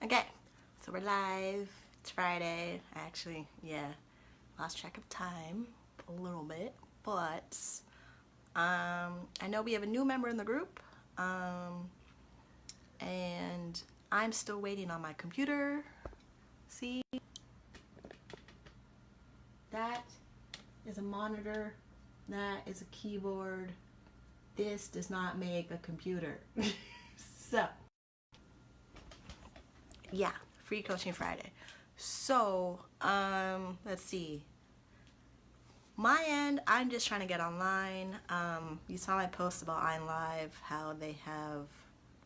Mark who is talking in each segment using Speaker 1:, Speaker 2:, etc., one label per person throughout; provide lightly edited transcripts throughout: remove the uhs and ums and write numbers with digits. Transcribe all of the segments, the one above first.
Speaker 1: Okay, so we're live. It's Friday. Actually, yeah, lost track of time a little bit, but I know we have a new member in the group, and I'm still waiting on my computer. See, that is a monitor. That is a keyboard. This does not make a computer. So, yeah, free coaching Friday. So, let's see. My end, I'm just trying to get online. You saw my post about iLive, how they have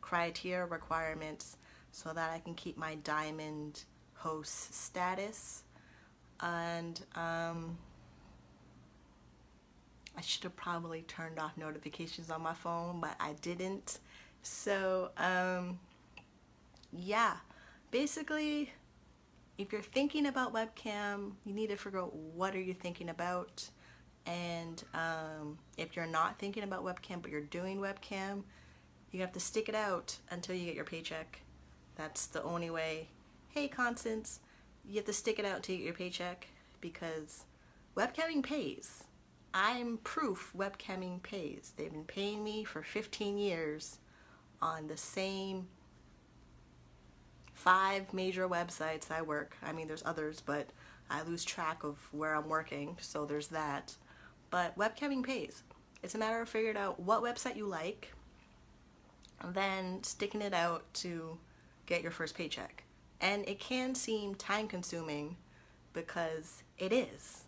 Speaker 1: criteria requirements so that I can keep my diamond host status. And I should have probably turned off notifications on my phone, but I didn't. So, yeah, basically, if you're thinking about webcam, you need to figure out what are you thinking about. And if you're not thinking about webcam, but you're doing webcam, you have to stick it out until you get your paycheck. That's the only way. Hey, Constance, you have to stick it out until you get your paycheck because webcamming pays. I'm proof webcamming pays. They've been paying me for 15 years on the same 5 major websites I work. I mean, there's others, but I lose track of where I'm working, so there's that. But webcamming pays. It's a matter of figuring out what website you like, and then sticking it out to get your first paycheck. And it can seem time consuming because it is.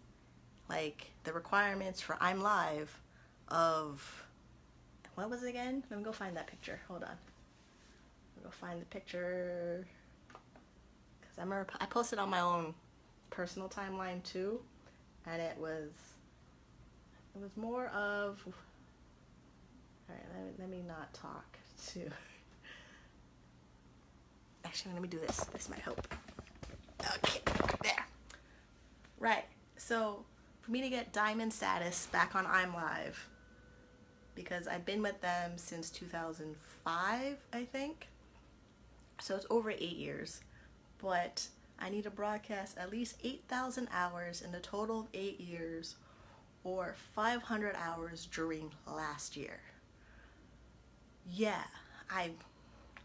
Speaker 1: Like the requirements for I'm Live of, what was it again? Let me go find that picture. Hold on. I'll go find the picture. Because I remember I posted on my own personal timeline too. And it was more of, alright, let me not talk to, actually let me do this. This might help. Okay, there. Right, so for me to get diamond status back on I'm Live, because I've been with them since 2005, I think. So it's over 8 years, but I need to broadcast at least 8,000 hours in a total of 8 years, or 500 hours during last year. Yeah,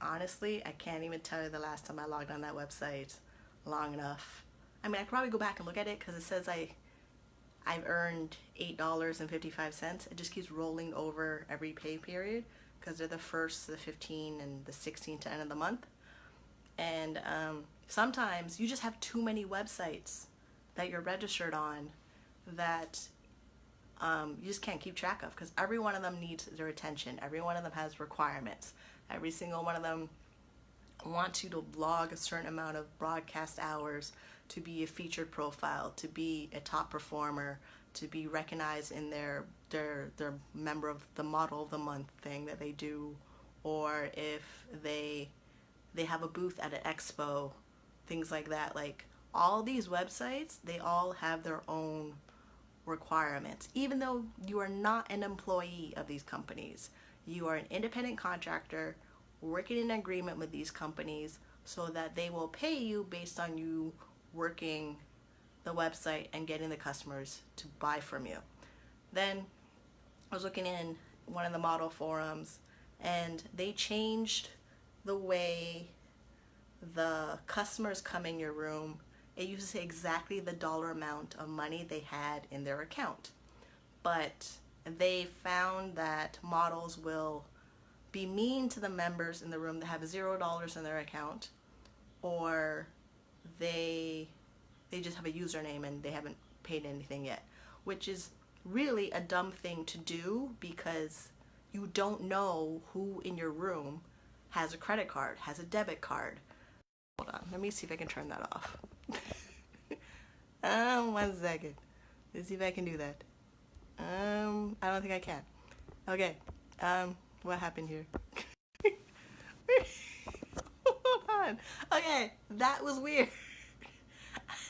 Speaker 1: honestly, I can't even tell you the last time I logged on that website long enough. I mean, I could probably go back and look at it because it says I've earned $8.55. It just keeps rolling over every pay period because they're the 1st, the 15th, and the 16th to end of the month. And sometimes you just have too many websites that you're registered on that you just can't keep track of because every one of them needs their attention. Every one of them has requirements. Every single one of them wants you to log a certain amount of broadcast hours to be a featured profile, to be a top performer, to be recognized in their member of the model of the month thing that they do, or if they have a booth at an expo, things like that. Like all these websites, they all have their own requirements. Even though you are not an employee of these companies, you are an independent contractor working in agreement with these companies so that they will pay you based on you working the website and getting the customers to buy from you. Then I was looking in one of the model forums and they changed the way the customers come in your room. It used to say exactly the dollar amount of money they had in their account. But they found that models will be mean to the members in the room that have $0 in their account, or they just have a username and they haven't paid anything yet, which is really a dumb thing to do because you don't know who in your room has a credit card, has a debit card. Hold on, let me see if I can turn that off. 1 second. Let's see if I can do that. I don't think I can. Okay. What happened here? Hold on. Okay, that was weird.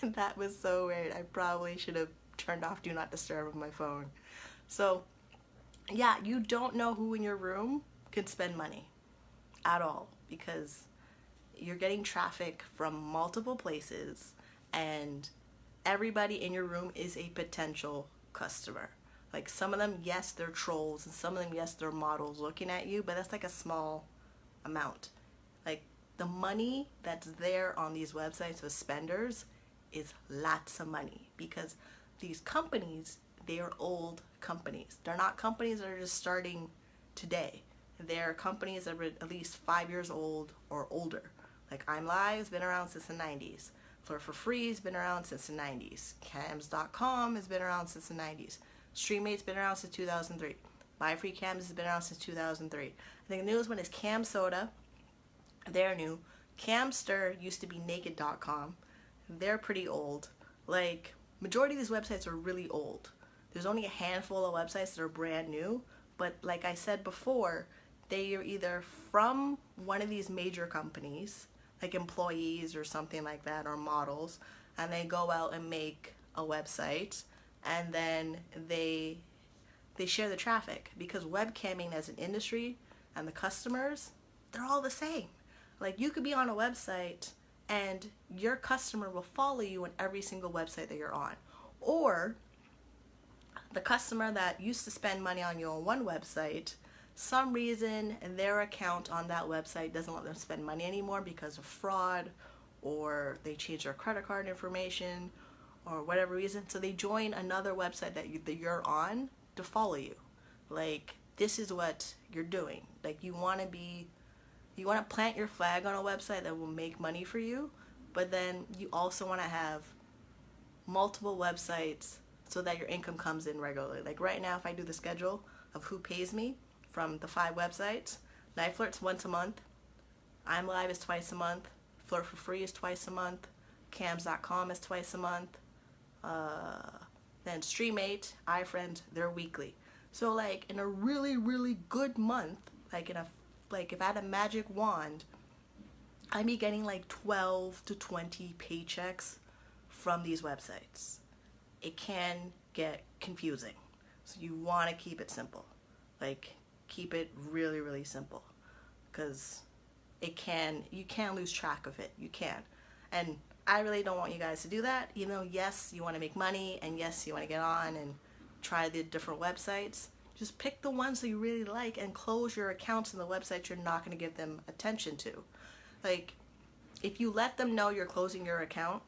Speaker 1: That was so weird. I probably should have turned off Do Not Disturb on my phone. So, yeah, you don't know who in your room can spend money at all because you're getting traffic from multiple places, and everybody in your room is a potential customer. Like some of them, yes, they're trolls, and some of them, yes, they're models looking at you, but that's like a small amount. Like the money that's there on these websites with spenders is lots of money, because these companies, they are old companies. They're not companies that are just starting today. They're companies that are at least 5 years old or older. Like I'm Live has been around since the 90s. Flirt for Free has been around since the 90s. Cams.com has been around since the 90s. StreamMate's been around since 2003. My Free Cams has been around since 2003. I think the newest one is Cam Soda. They're new. Camster used to be Naked.com. They're pretty old. Like, majority of these websites are really old. There's only a handful of websites that are brand new, but like I said before, they are either from one of these major companies, like employees or something like that, or models, and they go out and make a website, and then they share the traffic, because webcamming as an industry and the customers, they're all the same. Like you could be on a website and your customer will follow you on every single website that you're on. Or the customer that used to spend money on you on one website, some reason their account on that website doesn't let them spend money anymore because of fraud, or they change their credit card information, or whatever reason. So they join another website that you're on to follow you. Like, this is what you're doing. Like, you want to plant your flag on a website that will make money for you, but then you also want to have multiple websites so that your income comes in regularly. Like right now, if I do the schedule of who pays me from the 5 websites, Night Flirt's once a month, I'm Live is twice a month, Flirt for Free is twice a month, Cams.com is twice a month, then StreamMate, iFriend, they're weekly. So like in a really, really good month, like if I had a magic wand, I'd be getting like 12 to 20 paychecks from these websites. It can get confusing. So you want to keep it simple. Like, keep it really, really simple. Because you can lose track of it. You can. And I really don't want you guys to do that. You know, yes, you want to make money, and yes, you want to get on and try the different websites. Just pick the ones that you really like and close your accounts in the websites you're not going to give them attention to. Like, if you let them know you're closing your account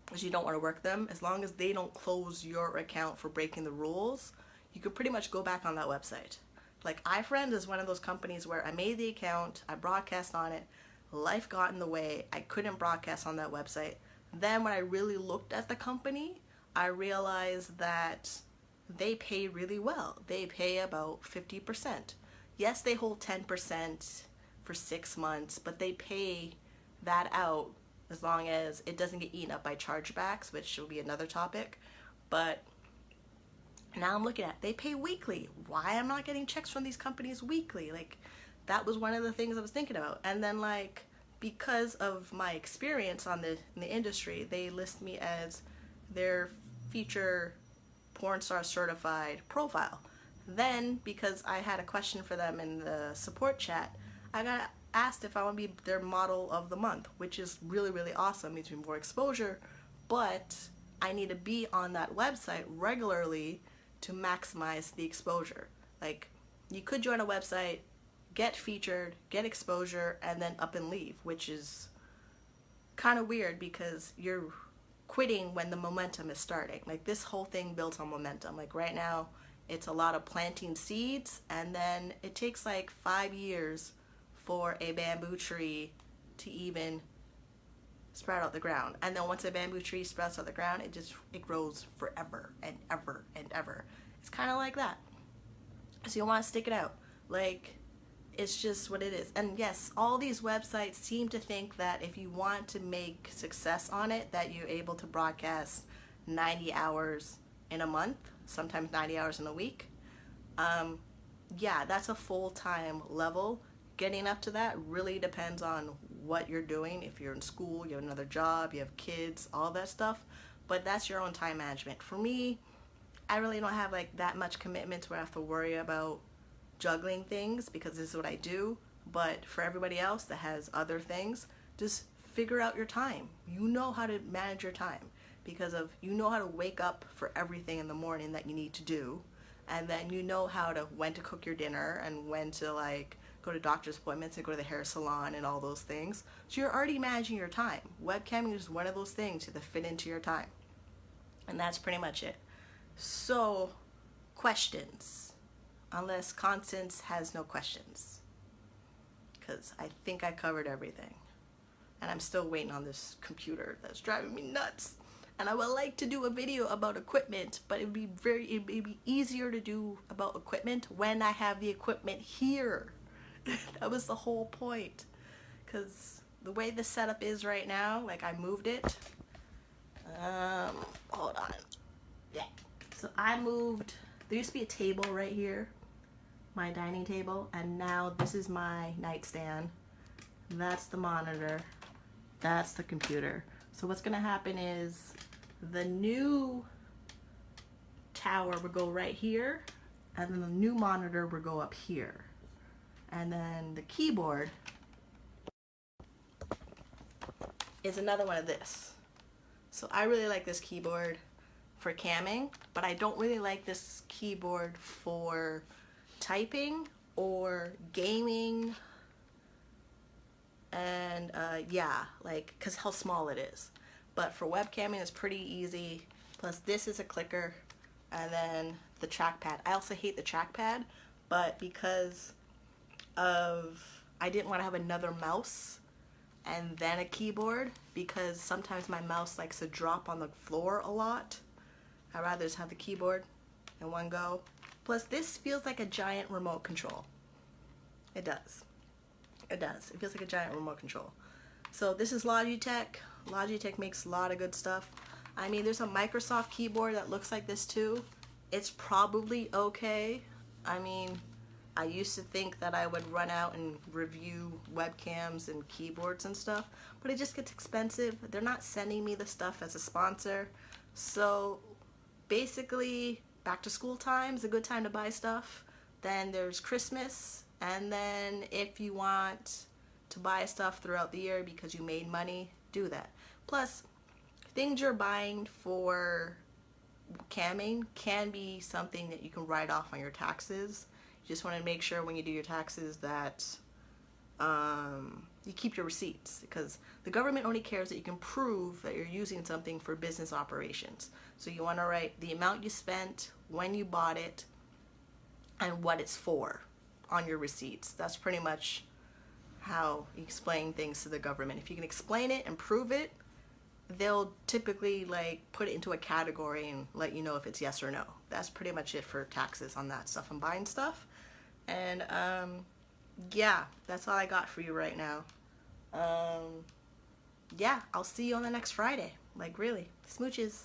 Speaker 1: because you don't want to work them, as long as they don't close your account for breaking the rules, you could pretty much go back on that website. Like, iFriend is one of those companies where I made the account, I broadcast on it, life got in the way, I couldn't broadcast on that website. Then when I really looked at the company, I realized that they pay really well. They pay about 50%. Yes, they hold 10% for 6 months, but they pay that out as long as it doesn't get eaten up by chargebacks, which will be another topic. But now I'm looking at, they pay weekly. Why am I not getting checks from these companies weekly? Like, that was one of the things I was thinking about. And then, like, because of my experience in the industry, they list me as their feature porn star certified profile. Then, because I had a question for them in the support chat, I got asked if I want to be their model of the month, which is really, really awesome. It means more exposure, but I need to be on that website regularly to maximize the exposure. Like, you could join a website, get featured, get exposure, and then up and leave, which is kind of weird because you're quitting when the momentum is starting. Like, this whole thing builds on momentum. Like, right now, it's a lot of planting seeds, and then it takes like 5 years for a bamboo tree to even sprout out the ground. And then once a bamboo tree sprouts out the ground, it grows forever and ever and ever. It's kind of like that. So you want to stick it out. Like, it's just what it is. And yes, all these websites seem to think that if you want to make success on it, that you're able to broadcast 90 hours in a month, sometimes 90 hours in a week. Yeah, that's a full-time level. Getting up to that really depends on what you're doing. If you're in school, you have another job, you have kids, all that stuff. But that's your own time management. For me, I really don't have like that much commitment where I have to worry about juggling things because this is what I do. But for everybody else that has other things, Just figure out your time. You know how to manage your time because of you know how to wake up for everything in the morning that you need to do, and then you know how to when to cook your dinner and when to like go to doctor's appointments and go to the hair salon and all those things. So you're already managing your time. Webcamming is one of those things to fit into your time. And that's pretty much it. So, questions. Unless Constance has no questions. Because I think I covered everything. And I'm still waiting on this computer that's driving me nuts. And I would like to do a video about equipment, but it'd be easier to do about equipment when I have the equipment here. That was the whole point. Because the way the setup is right now, like I moved it. Hold on. Yeah. So I moved, there used to be a table right here, my dining table, and now this is my nightstand. That's the monitor. That's the computer. So what's gonna happen is the new tower will go right here, and then the new monitor will go up here. And then the keyboard is another one of this. So I really like this keyboard for camming, but I don't really like this keyboard for typing or gaming. And yeah, like, cause how small it is. But for webcamming, it's pretty easy. Plus this is a clicker, and then the trackpad. I also hate the trackpad, but because of, I didn't want to have another mouse and then a keyboard, because sometimes my mouse likes to drop on the floor a lot. I'd rather just have the keyboard in one go. Plus this feels like a giant remote control. It does. It does. It feels like a giant remote control. So this is Logitech. Logitech makes a lot of good stuff. I mean, there's a Microsoft keyboard that looks like this too. It's probably okay. I mean, I used to think that I would run out and review webcams and keyboards and stuff, but it just gets expensive. They're not sending me the stuff as a sponsor. So basically, back to school time is a good time to buy stuff. Then there's Christmas, and then if you want to buy stuff throughout the year because you made money, do that. Plus, things you're buying for camming can be something that you can write off on your taxes. You just want to make sure when you do your taxes that you keep your receipts, because the government only cares that you can prove that you're using something for business operations. So you want to write the amount you spent, when you bought it, and what it's for on your receipts. That's pretty much how you explain things to the government. If you can explain it and prove it, they'll typically like put it into a category and let you know if it's yes or no. That's pretty much it for taxes on that stuff and buying stuff. And yeah, that's all I got for you right now. Yeah, I'll see you on the next Friday. Like really, smooches.